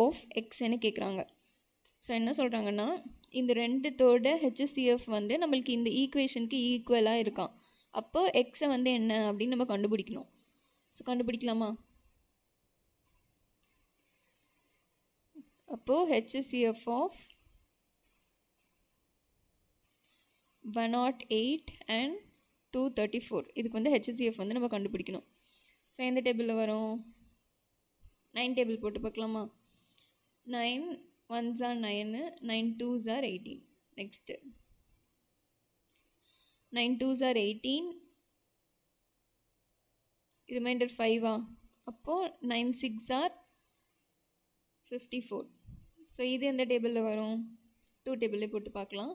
Of எக்ஸ்ன்னு கேட்குறாங்க. So என்ன சொல்கிறாங்கன்னா, இந்த ரெண்டுத்தோட HCF வந்து நம்மளுக்கு இந்த ஈக்குவேஷனுக்கு ஈக்குவலாக இருக்கான். அப்போ எக்ஸை வந்து என்ன அப்படின்னு நம்ம கண்டுபிடிக்கணும். ஸோ கண்டுபிடிக்கலாமா? அப்போது HCF ஆஃப் 108 and 234 இதுக்கு வந்து HCF வந்து நம்ம கண்டுபிடிக்கணும். ஸோ எந்த டேபிளில் வரும்? 9 டேபிள் போட்டு பார்க்கலாமா? 9 1s are 9, 9 2s are 18. Next 9 2s are 18, reminder 5 அப்போது 9 6 are 54. ஸோ இது எந்த டேபிளில் வரும்? 2 டேபிளே போட்டு பார்க்கலாம்.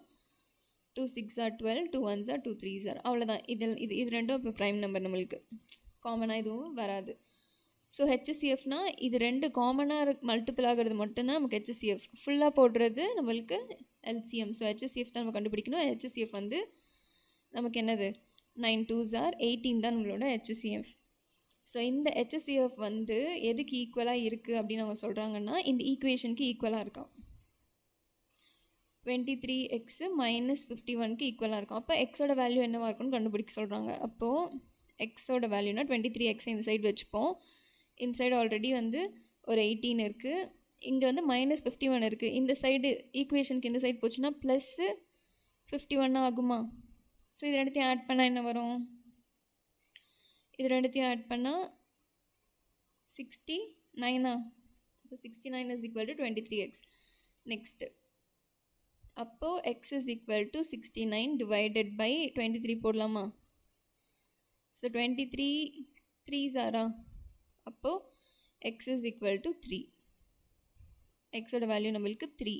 2 6 are 12, 2 1s are 2 3s are அவ்வளோதான். இது ரெண்டும் இப்போ ப்ரைம் நம்பர், நம்மளுக்கு காமனாக எதுவும் வராது. ஸோ HCFனா இது ரெண்டு காமனாக மல்டிபிள் ஆகிறது மட்டும்தான் நமக்கு HCF. ஃபுல்லாக போடுறது நம்மளுக்கு LCM. ஸோ HCF தான் நம்ம கண்டுபிடிக்கணும். HCF வந்து நமக்கு என்னது? 9 2s are 18 தான் நம்மளோட HCF. ஸோ இந்த HCF வந்து எதுக்கு ஈக்குவலாக இருக்குது அப்படின்னு அவங்க சொல்கிறாங்கன்னா, இந்த ஈக்குவேஷனுக்கு ஈக்குவலாக இருக்கான். 23x - 51க்கு ஈக்குவலாக இருக்கும். அப்போ எக்ஸோட வேல்யூ என்னவாக இருக்குன்னு கண்டுபிடிக்க சொல்கிறாங்க. அப்போது எக்ஸோட வேல்யூனா 23x இந்த சைடு வச்சுப்போம். இந்த சைடு ஆல்ரெடி வந்து ஒரு 18 இருக்குது. இங்கே வந்து -51 இருக்குது. இந்த சைடு ஈக்குவேஷனுக்கு இந்த சைடு போச்சுன்னா +51 ஆகுமா? ஸோ இது ரெண்டுத்தையும் ஆட் பண்ணால் என்ன வரும்? இது ரெண்டுத்தையும் ஆட் பண்ணால் 69. அப்போ 69 is equal to 23x. Next அப்போது x is equal to 69 divided by 23 போடலாமா? ஸோ 23 3s are அப்போது x is equal to 3. எக்ஸோட வேல்யூ நம்மளுக்கு 3.